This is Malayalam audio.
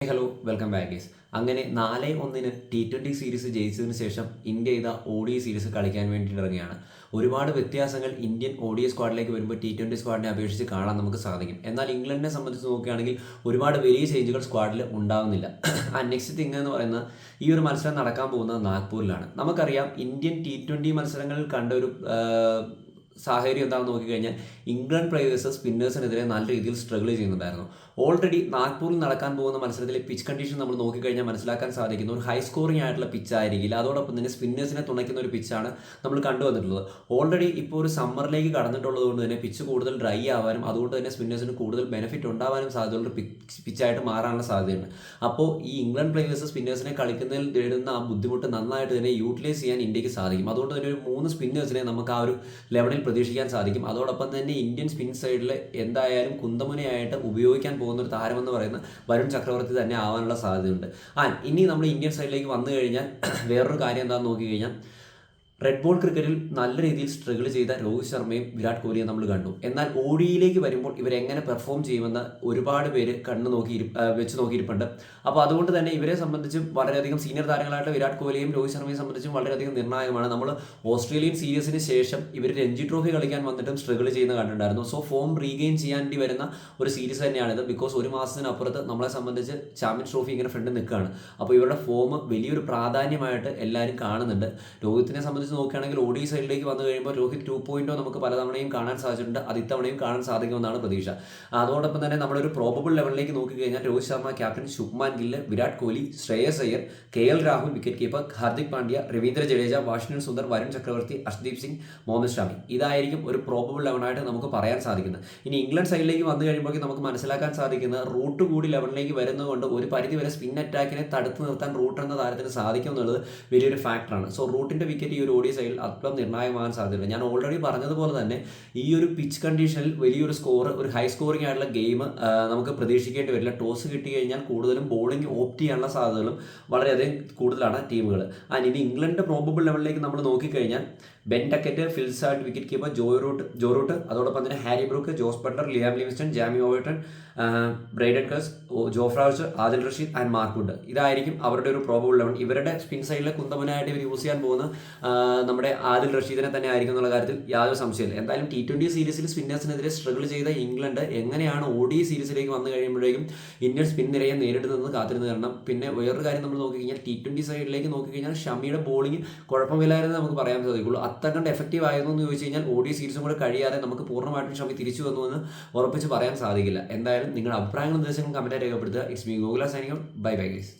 Hello welcome back guys. അങ്ങനെ 4-1 T20 സീരീസ് ജയിച്ചതിന് ശേഷം ഇന്ത്യ ഇതാ ODI സീരീസ് കളിക്കാൻ വേണ്ടിയിട്ട് ഇറങ്ങുകയാണ്. ഒരുപാട് വ്യത്യാസങ്ങൾ ഇന്ത്യൻ ODI സ്ക്വാഡിലേക്ക് വരുമ്പോൾ T20 സ്ക്വാഡിനെ അപേക്ഷിച്ച് കാണാൻ നമുക്ക് സാധിക്കും. എന്നാൽ ഇംഗ്ലണ്ടിനെ സംബന്ധിച്ച് നോക്കുകയാണെങ്കിൽ ഒരുപാട് വലിയ ചേഞ്ചുകൾ സ്ക്വാഡിൽ ഉണ്ടാകുന്നില്ല. നെക്സ്റ്റ് തിങ് എന്ന് പറയുന്നത് ഈ ഒരു മത്സരം നടക്കാൻ പോകുന്നത് നാഗ്പൂരിലാണ്. നമുക്കറിയാം ഇന്ത്യൻ T20 മത്സരങ്ങളിൽ കണ്ട ഒരു സാഹചര്യം എന്താണെന്ന് നോക്കിക്കഴിഞ്ഞാൽ ഇംഗ്ലണ്ട് പ്ലേയേഴ്സ് സ്പിന്നേഴ്സിനെതിരെ നല്ല രീതിയിൽ സ്ട്രഗിൾ ചെയ്യുന്നുണ്ടായിരുന്നു. ഓൾറെഡി നാഗ്പൂരിൽ നടക്കാൻ പോകുന്ന മത്സരത്തിലെ പിച്ച് കണ്ടീഷൻ നമ്മൾ നോക്കിക്കഴിഞ്ഞാൽ മനസ്സിലാക്കാൻ സാധിക്കുന്ന ഒരു ഹൈ സ്കോറിംഗ് ആയിട്ടുള്ള പിച്ച് ആയിരിക്കില്ല. അതോടൊപ്പം തന്നെ സ്പിന്നേഴ്സിനെ തുണയ്ക്കുന്ന ഒരു പിച്ചാണ് നമ്മൾ കണ്ടുവന്നിട്ടുള്ളത്. ഓൾറെഡി ഇപ്പോൾ ഒരു സമ്മറിലേക്ക് കടന്നിട്ടുള്ളത് കൊണ്ട് തന്നെ പിച്ച് കൂടുതൽ ഡ്രൈ ആവാനും അതുകൊണ്ട് തന്നെ സ്പിന്നേഴ്സിന് കൂടുതൽ ബെനിഫിറ്റ് ഉണ്ടാവാനും സാധ്യതയുള്ള പിച്ചായിട്ട് മാറാനുള്ള സാധ്യതയുണ്ട്. അപ്പോൾ ഈ ഇംഗ്ലണ്ട് പ്ലേയേഴ്സ് സ്പിന്നേഴ്സിനെ കളിക്കുന്നതിൽ നേടുന്ന ആ ബുദ്ധിമുട്ട് നന്നായിട്ട് തന്നെ യൂട്ടിലൈസ് ചെയ്യാൻ ഇന്ത്യക്ക് സാധിക്കും. അതുകൊണ്ട് തന്നെ ഒരു 3 സ്പിന്നേഴ്സിനെ നമുക്ക് ആ ഒരു ലെവലിൽ പ്രതീക്ഷിക്കാൻ സാധിക്കും. അതോടൊപ്പം തന്നെ ഇന്ത്യൻ സ്പിൻ സൈഡിൽ എന്തായാലും കുന്തമുനയായിട്ട് ഉപയോഗിക്കാൻ പോകുന്ന ഒരു താരമെന്ന് പറയുന്നത് വരുൺ ചക്രവർത്തി തന്നെ ആവാനുള്ള സാധ്യതയുണ്ട്. ഇനി നമ്മൾ ഇന്ത്യൻ സൈഡിലേക്ക് വന്നു കഴിഞ്ഞാൽ വേറൊരു കാര്യം എന്താണെന്ന് നോക്കിക്കഴിഞ്ഞാൽ റെഡ് ബോൾ ക്രിക്കറ്റിൽ നല്ല രീതിയിൽ സ്ട്രഗിൾ ചെയ്ത രോഹിത് ശർമ്മയും വിരാട് കോഹ്ലിയും നമ്മൾ കണ്ടു. എന്നാൽ ODIയിലേക്ക് വരുമ്പോൾ ഇവരെങ്ങനെ പെർഫോം ചെയ്യുമെന്ന് ഒരുപാട് പേര് വെച്ച് നോക്കിയിരിപ്പുണ്ട്. അപ്പോൾ അതുകൊണ്ട് തന്നെ ഇവരെ സംബന്ധിച്ചും വളരെയധികം സീനിയർ താരങ്ങളായിട്ട് വിരാട് കോഹ്ലിയും രോഹിത് ശർമ്മയും സംബന്ധിച്ചും വളരെയധികം നിർണായകമാണ്. നമ്മൾ ഓസ്ട്രേലിയൻ സീരീസിന് ശേഷം ഇവർ രഞ്ജി ട്രോഫി കളിക്കാൻ വന്നിട്ടും സ്ട്രഗിൾ ചെയ്യുന്ന കണ്ടിട്ടുണ്ടായിരുന്നു. സോ ഫോം റീഗെയിൻ ചെയ്യാണ്ടി വരുന്ന ഒരു സീരീസ് തന്നെയാണിത്. ബിക്കോസ് ഒരു മാസത്തിനപ്പുറത്ത് നമ്മളെ സംബന്ധിച്ച് ചാമ്പ്യൻസ് ട്രോഫി ഇങ്ങനെ ഫ്രണ്ട് നിൽക്കുകയാണ്. അപ്പോൾ ഇവരുടെ ഫോം വലിയൊരു പ്രാധാന്യമായിട്ട് എല്ലാവരും കാണുന്നുണ്ട്. രോഹിത്തിനെ സംബന്ധിച്ച് നോക്കുകയാണെങ്കിൽ ODI സൈഡിലേക്ക് വന്നു കഴിയുമ്പോൾ രോഹിത് 2.0 നമുക്ക് പലതവണയും കാണാൻ സാധിച്ചിട്ടുണ്ട്. അത് ഇത്തവണയും കാണാൻ സാധിക്കുമെന്നാണ് പ്രതീക്ഷ. അതോടൊപ്പം തന്നെ നമ്മളൊരു പ്രോബബിൾ ലെവലിലേക്ക് നോക്കിക്കഴിഞ്ഞാൽ Rohit Sharma, captain Shubman Gill, Virat Kohli, Shreyas Iyer, KL Rahul wicket keeper, Hardik Pandya, Ravindra Jadeja, Washington Sundar, Varun Chakravarthy, Arshdeep Singh, Muhammad ഷാമി. ഇതായിരിക്കും ഒരു പ്രോബബിൾ ലെവനായിട്ട് നമുക്ക് പറയാൻ സാധിക്കുന്നത്. ഇനി ഇംഗ്ലണ്ട് സൈഡിലേക്ക് വന്നു കഴിയുമ്പോൾ നമുക്ക് മനസ്സിലാക്കാൻ സാധിക്കുന്ന റൂട്ട് കൂടി ലെവലിലേക്ക് വരുന്നതുകൊണ്ട് ഒരു പരിധിവരെ സ്പിൻ അറ്റാക്കിനെ തടുത്തു നിർത്താൻ റൂട്ട് എന്ന താരത്തിന് സാധിക്കും എന്നുള്ളത് വലിയൊരു ഫാക്ടറാണ്. സോ റൂട്ടിൻ്റെ വിക്കറ്റ് ഈ ഒരു ODI സൈഡിൽ അല്പം നിർണായകമാകാൻ സാധ്യതയുണ്ട്. ഞാൻ ഓൾറെഡി പറഞ്ഞതുപോലെ തന്നെ ഈ ഒരു പിച്ച് കണ്ടീഷനിൽ വലിയൊരു സ്കോർ, ഒരു ഹൈ സ്കോറിംഗ് ആയിട്ടുള്ള ഗെയിം നമുക്ക് പ്രതീക്ഷിക്കേണ്ടി വരില്ല. ടോസ് കിട്ടി കഴിഞ്ഞാൽ കൂടുതലും ബോളിംഗ് ഓപ്റ്റ് ചെയ്യാനുള്ള സാധ്യതകളും വളരെയധികം കൂടുതലാണ് ടീമുകൾ. ഇനി ഇംഗ്ലണ്ട് പ്രോബബിൾ ലെവലിലേക്ക് നമ്മൾ നോക്കിക്കഴിഞ്ഞാൽ Ben Duckett, Phil Salt, wicket keeper Joe Root, അതോടൊപ്പം തന്നെ Harry Brook, Jos Buttler, Liam Livingstone, Jamie Overton, Brydon Carse, Jofra Archer, Adil Rashid and Mark Wood. ഇതായിരിക്കും അവരുടെ ഒരു പ്രോബബിൾ ലെവൽ. ഇവരുടെ സ്പിൻ സൈഡിലെ കുന്തമനായിട്ട് ഇവർ യൂസ് ചെയ്യാൻ പോകുന്ന നമ്മുടെ ആദിൽ റഷീദിനെ തന്നെ ആയിരിക്കും എന്നുള്ള കാര്യത്തിൽ യാതൊരു സംശയമില്ല. എന്തായാലും T20 സീരീസിൽ സ്പിന്നേഴ്സിനെതിരെ സ്ട്രഗിൾ ചെയ്ത ഇംഗ്ലണ്ട് എങ്ങനെയാണ് ODI സീരീസിലേക്ക് വന്നു കഴിയുമ്പോഴേക്കും ഇന്ത്യൻ സ്പിൻ നിരയെ നേരിടുന്നത് കാത്തിരുന്ന് കാരണം. പിന്നെ വേറൊരു കാര്യം നമ്മൾ നോക്കിക്കഴിഞ്ഞാൽ T20 സൈഡിലേക്ക് നോക്കിക്കഴിഞ്ഞാൽ ഷമിയുടെ ബോളിംഗ് കുഴപ്പമില്ലായിരുന്നു നമുക്ക് പറയാൻ സാധിക്കുള്ളൂ. അത്രക്കണ്ട് എഫക്റ്റീവ് ആയിരുന്നു എന്ന് ചോദിച്ചു കഴിഞ്ഞാൽ ODI സീരീസും കൂടെ കഴിയാതെ നമുക്ക് പൂർണ്ണമായിട്ടും ഷമി തിരിച്ചു വന്നു എന്ന് ഉറപ്പിച്ച് പറയാൻ സാധിക്കില്ല. എന്തായാലും നിങ്ങളുടെ അഭിപ്രായങ്ങളും നിർദ്ദേശങ്ങളും കമൻറ്റായി രേഖപ്പെടുത്തുക. It's me Gokula signing out. Bye bye guys.